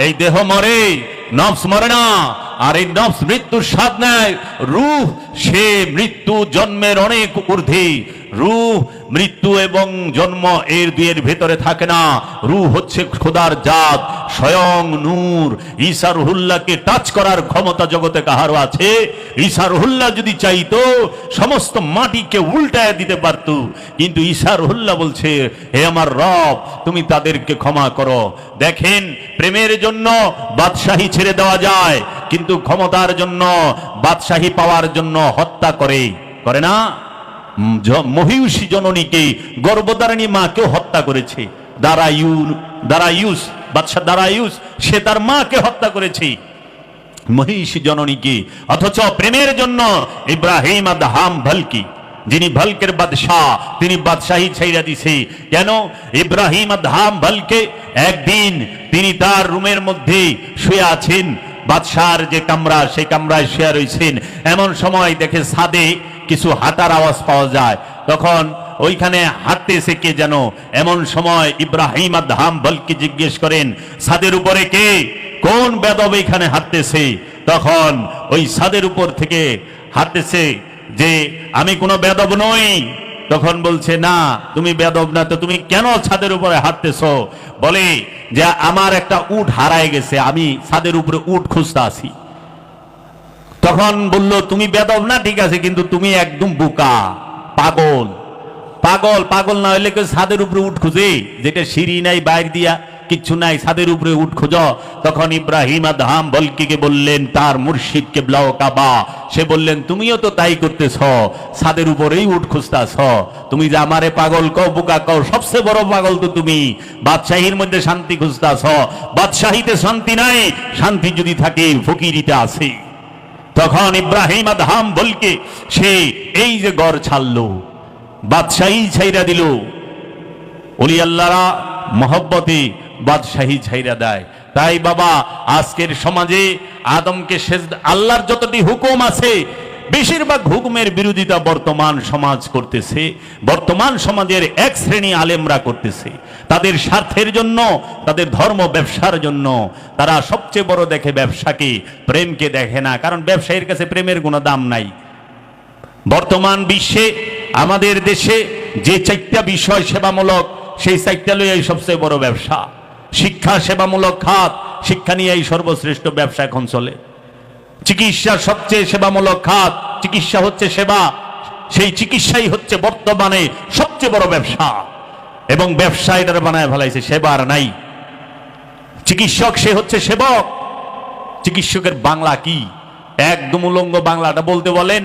এই দেহ মরে, নফস মরে না। আর এই নফস মৃত্যুর স্বাদ নেয়। রূহ সে মৃত্যু জন্মের অনেক ঊর্ধ্বে। রূহ মৃত্যু এবং জন্ম এর দুয়ের ভেতরে থাকে না। রূহ হচ্ছে খোদার জাত, স্বয়ং নূর। ঈসা রুহুল্লাহকে টাচ করার ক্ষমতা জগতে কাহারও আছে? ঈসা রুহুল্লাহ যদি চাইতো সমস্ত মাটিকে উল্টায় দিতে পারত, কিন্তু ঈসা রুহুল্লাহ বলছে, হে আমার রব, তুমি তাদেরকে ক্ষমা করো। দেখেন, প্রেমের জন্য বাদশাহী ছেড়ে দেওয়া যায়, কিন্তু ক্ষমতার জন্য, বাদশাহী পাওয়ার জন্য হত্যা করে না? মহিষী জননীকে, গর্ভধারিণী মাকেও হত্যা করেছে দারায়ুস, বাদশা দারায়ুস, সে তার মাকে হত্যা করেছে, মহিষী জননীকে। অথচ প্রেমের জন্য ইব্রাহিম আদহাম ভালকি, যিনি ভালকের বাদশাহ, তিনি বাদশাহী ছাইরা দিছে। কেন? ইব্রাহিম আদহাম ভালকে একদিন তিনি তার রুমের মধ্যে শুয়ে আছেন, বাদশার যে কামরা, সেই কামরায় শুয়ে রয়েছেন। এমন সময় দেখে ছাদে কিছু হাঁটার আওয়াজ পাওয়া যায়। তখন ওইখানে হাঁটতেছে কে যেন। এমন সময় ইব্রাহিম আদহাম ভালকি জিজ্ঞেস করেন, ছাদের উপরে কে? কোন বেদব এখানে হাঁটতেছে? তখন ওই ছাদের উপর থেকে হাঁটতেছে যে, আমি কোনো বেদব নই। তখন বলছে, না, তুমি বেদব না, তো তুমি কেন ছাদের উপরে হাঁটতেছ? বলে যে, আমার একটা উট হারায় গেছে, আমি ছাদের উপরে উট খুঁজতে আসি। তখন বলল, তুমি বেদব না ঠিক আছে, কিন্তু তুমি একদম বোকা, পাগল। পাগল না হইলে কেউ ছাদের উপরে উট খুঁজে? যেটা সিঁড়ি নাই, বাইর দিয়া কিচ্ছু নাই, ছাদের উপরে উট খোঁজ। তখন ইব্রাহিম আদহাম ভালকিকে বললেন, তার মুর্শিদ কেবলা ও কাবা, সে বললেন, তুমিও তো তাই করতেছ, ছাদের উপরেই উট খুঁজতেছ। তুমি যে আমারে পাগল কও, বোকা কও, সবচেয়ে বড় পাগল তো তুমি। বাদশাহীর মধ্যে শান্তি খুঁজতেছ, বাদশাহীতে শান্তি নাই। শান্তি যদি থাকে, ফকিরিতে আছে। তখন ইব্রাহিম আদহাম ভালকি সে এই যে গড় ছাড়লো, বাদশাহী ছাইরা দিল। ওলি আল্লাহরা মহব্বতে বাদশাহী ছাইরা দেয়। তাই বাবা, আজকের সমাজে আদমকে সেজদা, আল্লাহর যতটি হুকুম আছে, বেশিরভাগ হুকুমের বিরোধিতা বর্তমান সমাজ করতেছে। বর্তমান সমাজের এক শ্রেণী আলেমরা করতেছে তাদের স্বার্থের জন্য, তাদের ধর্ম ব্যবসার জন্য। তারা সবচেয়ে বড় দেখে ব্যবসাকে, প্রেমকে দেখে না। কারণ ব্যবসায়ীর কাছে প্রেমের কোনো দাম নাই। বর্তমান বিশ্বে আমাদের দেশে যে 4টা বিষয় সেবামূলক, সেই 4টা লইয়াই সবচেয়ে বড় ব্যবসা। শিক্ষা সেবামূলক খাত, শিক্ষা নিয়েই সর্বশ্রেষ্ঠ ব্যবসা এখন চলে। চিকিৎসা সবচেয়ে সেবামূলক খাত, চিকিৎসা হচ্ছে সেবা, সেই চিকিৎসাই হচ্ছে বর্তমানে সবচেয়ে বড় ব্যবসা। এবং ব্যবসা এটার বানায় ফেলাইছে, সেবা আর নাই। চিকিৎসক সে হচ্ছে সেবক। চিকিৎসকের বাংলা কি? একদম উলঙ্গ বাংলাটা বলতে বলেন।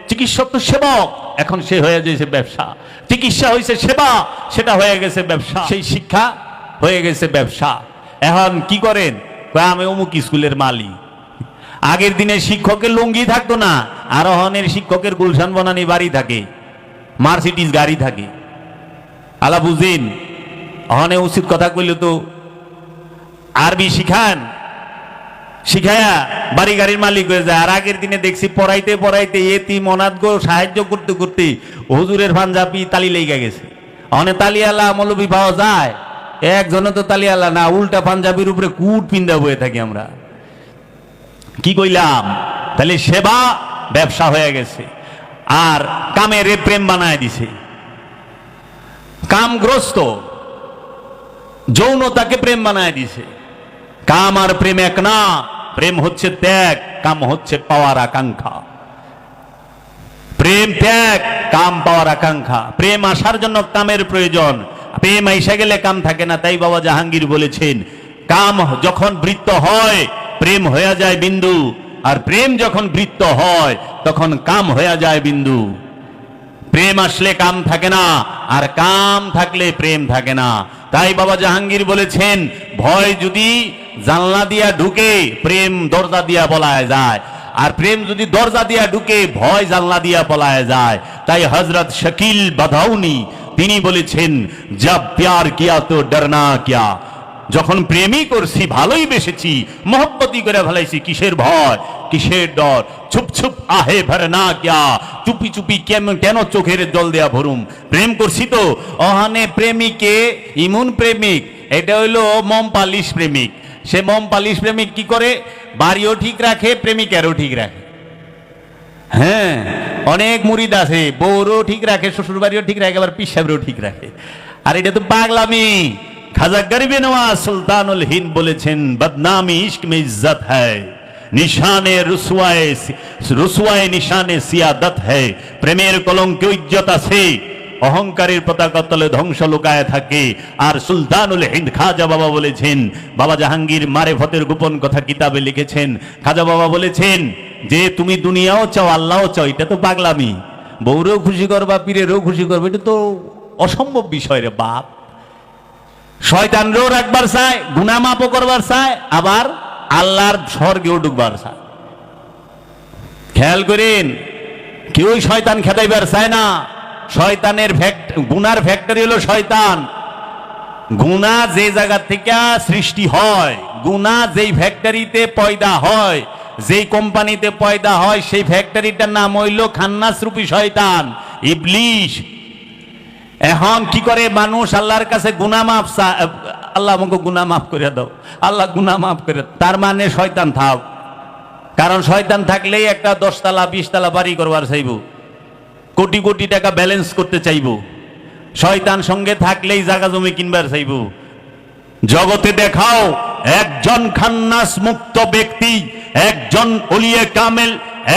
চিকিৎসক তো সেবক, এখন সে হয়ে গেছে ব্যবসা। চিকিৎসা হয়েছে সেবা, সেটা হয়ে গেছে ব্যবসা। সেই শিক্ষা হয়ে গেছে ব্যবসা। এখন কি করেন? আমি অমুক স্কুলের মালিক। আগের দিনে শিক্ষকের লুঙ্গি থাকতো না, আরোহণের শিক্ষকের গুলশান বনানি বাড়ি থাকে, মার্সিডিজ গাড়ি থাকে। আলা বুঝিন, অহনে উচিত কথা কইলে তো আরবি শিখান, শিখায়া বাড়ি গাড়ির মালিক হয়ে যায়। আর আগের দিনে দেখছি পড়াইতে পড়াইতে এতিম অনাথ গো সাহায্য করতে করতে হুজুরের পাঞ্জাবি তালি লেগে গেছে। অনেক তালিয়ালা মৌলবি পাওয়া যায়, একজনে তো তালিয়ালা না, উল্টা পাঞ্জাবির উপরে কুট পিন্দা বয়ে থাকি আমরা। কি কইলাম? তাহলে সেবা ব্যবসা হয়ে গেছে। আর কামের প্রেম বানায় দিছে। কামগ্রস্ত যৌনতাকে প্রেম বানায় দিছে। কাম আর প্রেম এক না। প্রেম হচ্ছে ত্যাগ, কাম হচ্ছে পাওয়ার আকাঙ্ক্ষা। প্রেম ত্যাগ, কাম পাওয়ার আকাঙ্ক্ষা। প্রেম আসার জন্য কামের প্রয়োজন, প্রেম আইসা গেলে কাম থাকে না। তাই বাবা জাহাঙ্গীর বলেছেন, কাম যখন বৃত্ত হয় প্রেম হয়ে যায় বিন্দু, আর প্রেম যখন বৃত্ত হয় তখন কাম হয়ে যায় বিন্দু। প্রেম আসলে কাম থাকে না, আর কাম থাকলে প্রেম থাকে না। তাই বাবা জাহাঙ্গীর বলেছেন, ভয় যদি জানলা দিয়া ঢুকে, প্রেম দরজা দিয়া পলায় যায়। আর প্রেম যদি দরজা দিয়া ঢুকে, ভয় জানলা দিয়া পলায় যায়। তাই হযরত শাকিল বাদাউনি তিনি বলেছেন, জব প্যার কিয়া তো ডরনা কিয়া। যখন প্রেমই করছি, ভালোই বেসেছি, মহব্বতই করে ফেলাইছি, কিসের ভয়, কিসের ডর। ছুপ ছুপ আহে ভরনা কিয়া, চুপি চুপি কেন চোখের জল দেয়া ভরুম। প্রেম করছি তো। অহানে প্রেমিকে ইমুন প্রেমিক, এটা হইলো মোম পালিশ প্রেমিক। সে মম পালিশ প্রেমিক কি করে, বাড়িও ঠিক রাখে, প্রেমিকেরও ঠিক রাখে। হ্যাঁ, অনেক মুরিদ আছে, বউরও ঠিক রাখে, শ্বশুর বাড়িও ঠিক রাখে, আবার পিসাবেরও ঠিক রাখে। আর এটা তো পাগলামি। খাজা গরিবে নওয়াজ সুলতানুল হিন্দ বলেছেন, বদনামি ইश्क में इज्जत है, নিশানে রুসওয়ায়ে নিশানে সিয়াদত है। প্রেমের কলঙ্কে ইজ্জত আছে, অহংকারের পতাকা তলে ধ্বংস লুকায় থাকে। আর সুলতানুল হিন্দ খাজা বাবা বলেছেন, বাবা জাহাঙ্গীর মারেফতের গোপন কথা কিতাবে লিখেছেন, খাজা বাবা বলেছেন যে তুমি দুনিয়াও চাও আল্লাহও চাও, এটা তো পাগলামি। বউরেও খুশি করবা, পীরেরও খুশি করবে, এটা তো অসম্ভব বিষয় রে বাপ। শয়তানরেও রাখবার চায়, গুনাহ মাফও করবার চায়, আবার আল্লাহর স্বর্গেও ঢুকবার চায়। খেয়াল করেন, কেউ শয়তান খেদাইবার চায় না। শয়তানের গুনার ফ্যাক্টরি হলো শয়তান। গুনাহ যে জায়গা থেকে সৃষ্টি হয়, গুনাহ যেই ফ্যাক্টরিতে পয়দা হয়, যেই কোম্পানিতে পয়দা হয়, সেই ফ্যাক্টরিটার নাম হইল খান্নাস রূপী শয়তান, ইবলিশ। এখন কি করে মানুষ আল্লাহর কাছে গুনাহ মাফ চায়, আল্লাহ আমাকে গুনাহ মাফ করে দাও, আল্লাহ গুনাহ মাফ করে। তার মানে শয়তান থাক, কারণ শয়তান থাকলেই একটা 10 তলা 20 তলা বাড়ি করবার চাইব, কোটি কোটি টাকা ব্যালেন্স করতে চাইব। শয়তান সঙ্গে থাকলেই জায়গা জমি কিনবার চাইব। জগতে দেখাও একজন খান্নাস মুক্ত ব্যক্তি, একজন ওলিয়ে কামেল,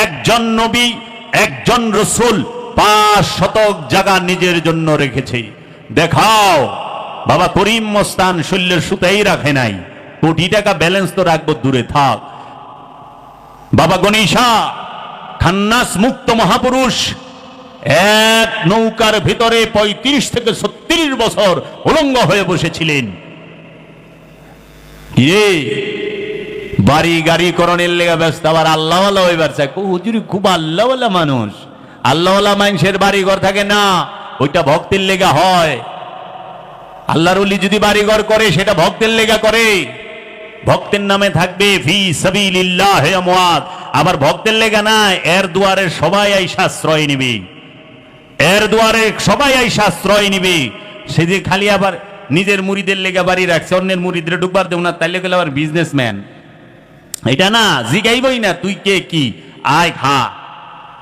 একজন নবী, একজন রসুল 5 শতক জায়গা নিজের জন্য রেখেছে। দেখাও। বাবা করিম মস্তান শৈলের সুতাই রাখে নাই, কোটি টাকা ব্যালেন্স তো রাখবো, দূরে থাক। বাবা গণেশা খান্নাস মুক্ত মহাপুরুষ, এক নৌকার ভিতরে 35 থেকে 36 বছর উলঙ্গ হয়ে বসেছিলেন। বাড়ি গাড়ি করণের লেগে ব্যস্ত, আবার আল্লাহওয়ালা হইবার চায়। হুজুরি খুব আল্লাহওয়ালা মানুষ। আল্লাহওয়ালা মানুষের বাড়ি ঘর থাকে না, ওইটা ভক্তের লেগা হয়। আল্লাহর ওলি যদি বাড়ি ঘর করে সেটা ভক্তের লেগা করে, ভক্তের নামে থাকবে ফি সাবিলিল্লাহ আমওয়াত। আবার ভক্তের লেগা না, এর দুয়ারে সবাই আইসা আশ্রয় নিবে, এর দুয়ারে সবাই আইসা আশ্রয় নিবে। সেদিন খালি আবার নিজের মুরিদের লেগা বাড়ি রাখছে, অন্যের মুরিদের ঢুকবার দেব না, তাইলে গেলে আবার বিজনেসম্যান। এটা না, জিগাইবই না তুই কে কি, আয় খা।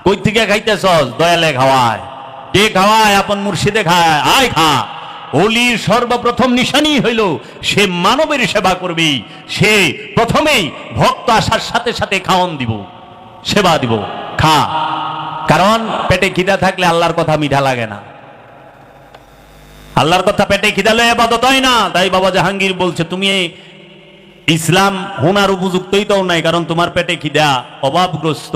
কই থেকে খাইতেছস? দয়ালে খাওয়ায়। কে খাওয়ায়? আপন মুর্শিদে খায়, আয় খা। ওলির সর্বপ্রথম নিশানি হইল সে মানবের সেবা করবে। সে প্রথমেই ভক্ত আসার সাথে সাথে খাওয়ান দিব, সেবা দিব, খা। কারণ পেটে খিদা থাকলে আল্লাহর কথা মিঠা লাগে না। আল্লাহর কথা পেটে খিদা লয়ে ইবাদত হয় না। তাই বাবা জাহাঙ্গীর বলছে, তুমি ইসলাম হোনার উপযুক্তই তো নাই, কারণ তোমার পেটে খিদা, অভাবগ্রস্ত।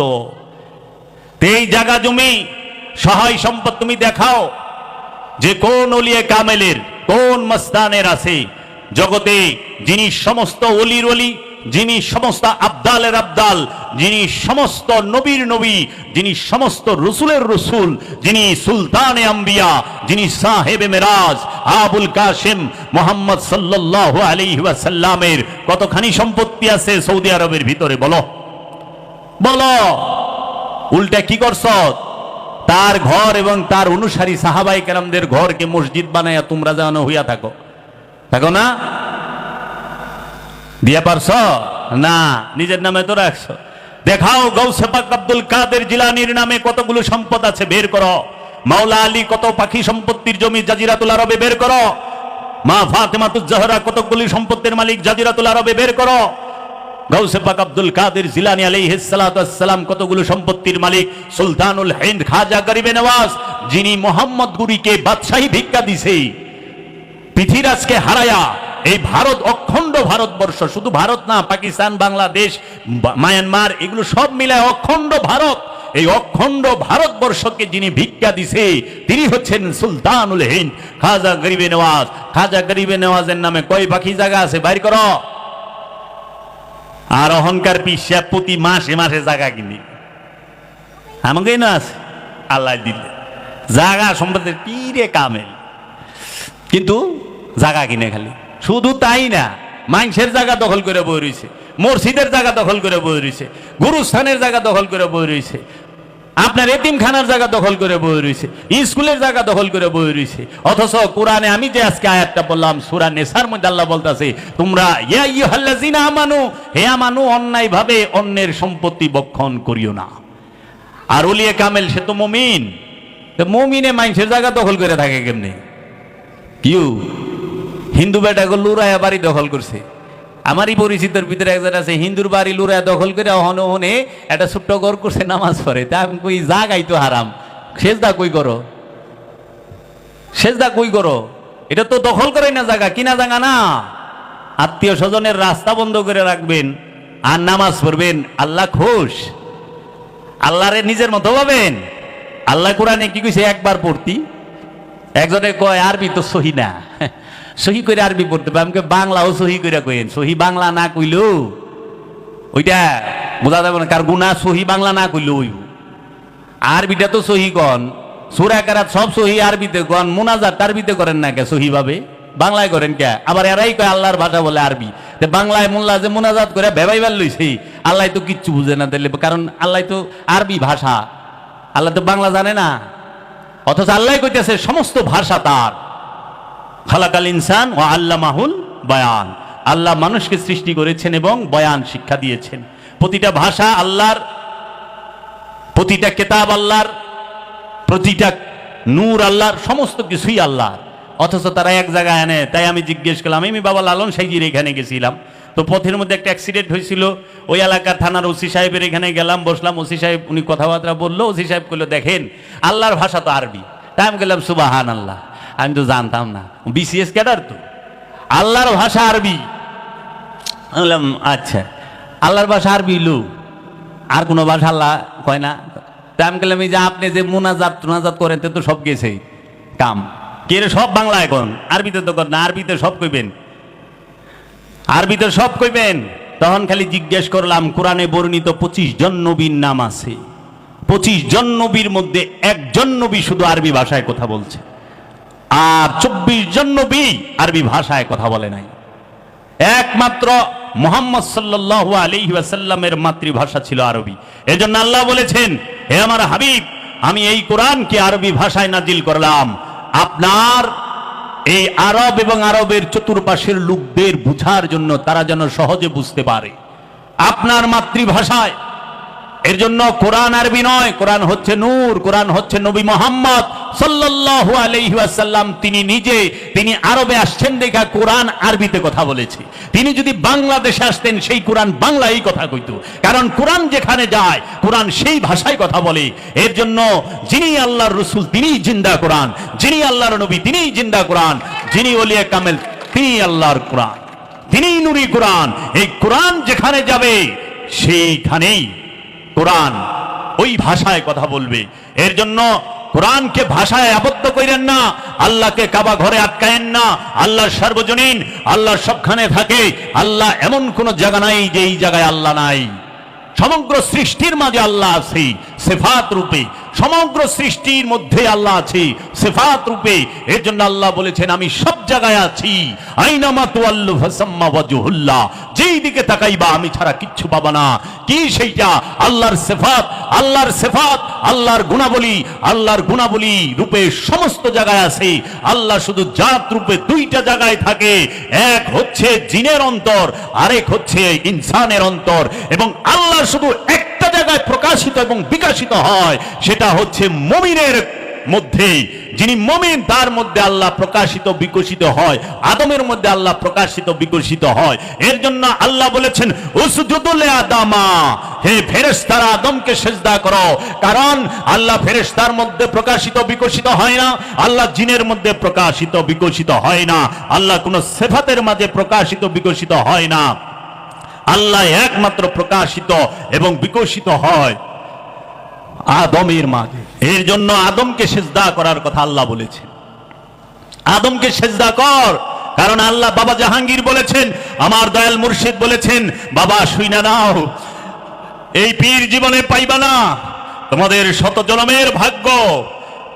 এই জায়গা জমি সহায় সম্পদ তুমি দেখাও যে কোন ওলিয়ে কামেলের, কোন মস্তানের আছে জগতে, যিনি সমস্ত ওলির ওলি, যিনি সমস্ত আবদালের আবদাল, যিনি সমস্ত নবীর নবী, যিনি সমস্ত রসুলের রসুল, যিনি সুলতানে আম্বিয়া, যিনি সাহেবে মেরাজ আবুল কাসেম মোহাম্মদ সাল্লাল্লাহু আলাইহি ওয়াসাল্লামের কতখানি সম্পত্তি আছে সৌদি আরবের ভিতরে, বলো বলো। উল্টা কি করছ? তার ঘর এবং তার অনুসারী সাহাবাই কেরামদের ঘরকে মসজিদ বানাইয়া তোমরা যেন হইয়া থাকো, থাকো না? দিয়া পারছ না, নিজের নামে তো রাখছ। দেখাও গৌসে পাক আব্দুল কাদের জিলানীর নামে কতগুলো সম্পদ আছে, বের করো। মাওলা আলী কত পাখি সম্পত্তির জমি জাজিরাতুল আরবে, বের করো। মা ফাতেমাতুজ জাহরা কতগুলি সম্পত্তির মালিক জাজিরাতুল আরবে, বের করো। গৌসে পাক আব্দুল কাদের জিলানী আলাইহিস সালাতু ওয়াস সালাম কতগুলো সম্পত্তির মালিক। সুলতানুল হিন্দ খাজা গরিবে নওয়াজ, যিনি মোহাম্মদ গুরিকে বাদশাহী ভিক্ষা দিছে, পৃথিবীরাজকে হারায়া এই ভারত, অখণ্ড ভারতবর্ষ, শুধু ভারত না, পাকিস্তান, বাংলাদেশ, মায়ানমার, এগুলো সব মিলায় অখণ্ড ভারত, এই অখণ্ড ভারতবর্ষকে যিনি ভিক্ষা দিছে তিনি হচ্ছেন সুলতানুল হিন্দ খাজা গরিবে নওয়াজ। খাজা গরিবে নওয়াজের নামে কয় পাখি জায়গা আছে, বাইর করো। আর অহংকার পিসা প্রতি মাসে মাসে জায়গা কিনি, আমাকে না আছে আল্লাহ দিলে জায়গা সম্পদের পীরে কামেল, কিন্তু জায়গা কিনে খালি। শুধু তাই না, মানুষের জায়গা দখল করে বই রয়েছে, মসজিদের জায়গা দখল করে বই রয়েছে, গুরুস্থানের জায়গা দখল করে বই রয়েছে। আপনার এতিমখানার জায়গা দখল করে বয়ে রয়েছে, স্কুলের জায়গা দখল করে বয়ে রয়েছে। অথচ কোরআনে আমি যে আজকে আয়াতটা বললাম সূরা নিসার মধ্যে আল্লাহ বলতাছে, তোমরা ইয়া আইয়ুহাল্লাযিনা আমানু, হে আমানু, অন্যায় ভাবে অন্যের সম্পত্তি বক্ষণ করিও না। আর ওলিয়ে কামেল সে তো মুমিন, তো মুমিনে মানুষের জায়গা দখল করে থাকে কেমনে? কিউ হিন্দু বেটাকে লুরায়া বাড়ি দখল করছে। আমারই পরিচিতর ভিতরে একজন আছে, হিন্দুর বাড়ি লুরায়া দখল করে অহনে অহনে একটা ছোট্ট ঘর করছে, নামাজ পড়ে। তা আমি কই জাগাই তো হারাম, সেজদা কই করো, সেজদা কই করো? এটা তো দখল করাই না জায়গা, কিনা জায়গা না। আত্মীয় স্বজনের রাস্তা বন্ধ করে রাখবেন আর নামাজ পড়বেন, আল্লাহ খুশ? আল্লাহরে নিজের মতো পাবেন? আল্লাহ কোরআনে কি কইছে? একবার পড়তি। একজনে কয় আরবি তো সহি না, সহি করে আরবি পড়তে পারে। আমাকে বাংলাও সহি করে কইেন, সহি বাংলা না কইলো ওইটা বোঝা যাবে না, কার গুণা সহি বাংলা না কইলো ওই আরবিটা তো সহি কন। সূরা কারাত সব সহি আরবিতে কন, মুনাজাত আরবিতে করেন না কে? সহি ভাবে বাংলায় করেন কে? আবার এরাই কয় আল্লাহর ভাষা বলে আরবি। বাংলায় মোল্লা যে মুনাজাত করে ভেবাইবার লইছে, আল্লাহ তো কিচ্ছু বুঝে না দিলে, কারণ আল্লাহ তো আরবি ভাষা, আল্লাহ তো বাংলা জানে না। অথচ আল্লাহ কইতেছে সমস্ত ভাষা তার। খালাকাল ইনসান ওয়া আল্লামাহুল বায়ান, আল্লাহ মানুষকে সৃষ্টি করেছেন এবং বয়ান শিক্ষা দিয়েছেন। প্রতিটা ভাষা আল্লাহর, প্রতিটা কিতাব আল্লাহর, প্রতিটা নূর আল্লাহর, সমস্ত কিছুই আল্লাহর। অথচ তারা এক জায়গায় আনে। তাই আমি জিজ্ঞেস করলাম, আমি বাবা লালন সাইজির এখানে গেছিলাম, তো পথের মধ্যে একটা অ্যাক্সিডেন্ট হয়েছিল, ওই এলাকার থানার ওসি সাহেবের এখানে গেলাম, বসলাম। ওসি সাহেব উনি কথাবার্তা বললো। ওসি সাহেব বললো, দেখেন আল্লাহর ভাষা তো আরবি। তাই আমি গেলাম সুবাহান আল্লাহ, আমি তো জানতাম না, বিসিএস ক্যাডার তো, আল্লাহর ভাষা আরবি। বললাম আচ্ছা, আল্লাহর ভাষা আরবি লো, আর কোনো ভাষা আল্লাহ কয় না? তাই আমি গেলাম, এই যে আপনি যে মুনাজাত করেন, তো সব গেছে কাম কে রে? সব বাংলা এখন, আরবিতে তো কর না, আরবিতে সব কইবেন, আরবিতে সব কইবেন। তখন খালি জিজ্ঞেস করলাম, কোরআনে বর্ণিত 25 জন নবীর নাম আছে, 25 জন নবীর মধ্যে একজন নবী শুধু আরবি ভাষায় কথা বলছে, আর 24 জন নবী আরবি ভাষায় কথা বলে নাই। একমাত্র মুহাম্মদ সাল্লাল্লাহু আলাইহি ওয়াসাল্লামের মাতৃভাষা ছিল আরবি। এজন্য আল্লাহ বলেছেন, হে আমার হাবিব, আমি এই কোরআনকে আরবি ভাষায় নাজিল করলাম আপনার এই আরব এবং আরবের চতুর্পাশের লোকদের বুঝার জন্য, তারা যেন সহজে বুঝতে পারে আপনার মাতৃভাষায়। এর জন্য কোরআন আরবি নয়, কোরআন হচ্ছে নূর, কোরআন হচ্ছে নবী মুহাম্মদ সাল্লাল্লাহু আলাইহি ওয়াসাল্লাম। তিনি নিজে, তিনি আরবে আসছেন দেখা কোরআন আরবিতে কথা বলেছে। তিনি যদি বাংলাদেশে আসতেন, সেই কোরআন বাংলায় কথা কইতো, কারণ কোরআন যেখানে যায় কোরআন সেই ভাষায় কথা বলে। এর জন্য যিনি আল্লাহর রাসূল তিনিই জিন্দা কোরআন, যিনি আল্লাহর নবী তিনিই জিন্দা কোরআন, যিনি ওলিয়ে কামেল তিনি আল্লাহর কোরআন, তিনিই নূরি কোরআন। এই কোরআন যেখানে যাবে সেইখানেই কোরআন ওই ভাষায় কথা বলবে। এর জন্য কোরআনকে ভাষায় আবদ্ধ করেন না, আল্লাহকে কাবা ঘরে আটকায়েন না। আল্লাহ সর্বজনীন, আল্লাহ সবখানে থাকে। আল্লাহ এমন কোন জায়গা নাই যে এই জায়গায় আল্লাহ নাই। সমগ্র সৃষ্টির মাঝে আল্লাহ আছে সিফাত রূপে, সমগ্র সৃষ্টির মধ্যে আল্লাহ আছে সিফাত রূপে। এর জন্য আল্লাহ বলেছেন, আমি সব জায়গায় আছি। আইনামা তুওয়াল্লু ফাসাম্মা ওয়াজহুল্লাহ, যেই দিকে তাকাইবা আমি ছাড়া কিচ্ছু পাবা না। কি সেইটা? আল্লাহর সিফাত, আল্লাহর সিফাত, আল্লাহর গুণাবলী, আল্লাহর গুণাবলী রূপে সমস্ত জায়গায় আছে। আল্লাহ শুধু জাত রূপে দুইটা জায়গায় থাকে, এক হচ্ছে জিনের অন্তর, আরেক হচ্ছে ইনসানের অন্তর। এবং আল্লাহ শুধু একটা জায়গায় প্রকাশিত এবং বিকশিত হয়, সেটা হচ্ছে মুমিনের মধ্যে। যিনি মুমিন তার মধ্যে আল্লাহ প্রকাশিত বিকশিত হয়, আদমের মধ্যে আল্লাহ প্রকাশিত বিকশিত হয়। এর জন্য আল্লাহ বলেছেন, উসজুদু লিআদামা, হে ফেরেশতারা আদমকে সিজদা করো। কারণ আল্লাহ ফেরেশতার মধ্যে প্রকাশিত বিকশিত হয় না, আল্লাহ জিনের মধ্যে প্রকাশিত বিকশিত হয় না, আল্লাহ কোন সিফাতের মাঝে প্রকাশিত বিকশিত হয় না। আল্লাহ একমাত্র প্রকাশিত এবং বিকশিত হয় আদমের মাঝে। এর জন্য আদমকে সিজদা করার কথা আল্লাহ বলেছেন, আদমকে সিজদা কর। কারণ আল্লাহ বাবা জাহাঙ্গীর বলেছেন, আমার দয়াল মুর্শিদ বলেছেন, বাবা শুইনা নাও, এই পীর জীবনে পাইবা না, তোমাদের শত জনমের ভাগ্য,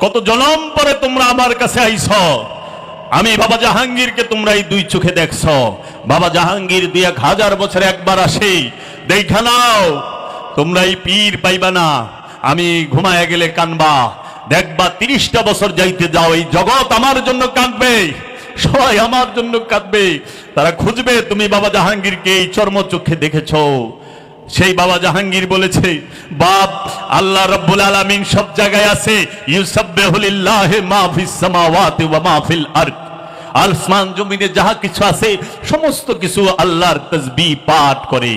কত জনম পরে তোমরা আমার কাছে আইছ। আমি বাবা জাহাঙ্গীরকে তোমরা এই দুই চোখে দেখছ। বাবা জাহাঙ্গীর 2000 বছরে একবার আসে, দেখা নাও, তোমরা এই পীর পাইবা না। আমি ঘুমায় গেলে কানবা, দেখবা 30টা বছর যাইতে যাও এই জগৎ আমার জন্য কাঁদবে, সবাই আমার জন্য কাঁদবে, তারা খুঁজবে তুমি বাবা জাহাঙ্গীরকে এই চর্মচক্ষে দেখেছো। সেই বাবা জাহাঙ্গীর বলেছে, বাপ আল্লাহ রাব্বুল আলামিন সব জায়গায় আছে, ইউসাব্বিহু লিল্লাহি মা ফিস সামাওয়াতি ওয়া মা ফিল আরদ, আসমান জমিনে যাহা কিছু আছে সমস্ত কিছু আল্লাহর তাসবিহ পাঠ করে।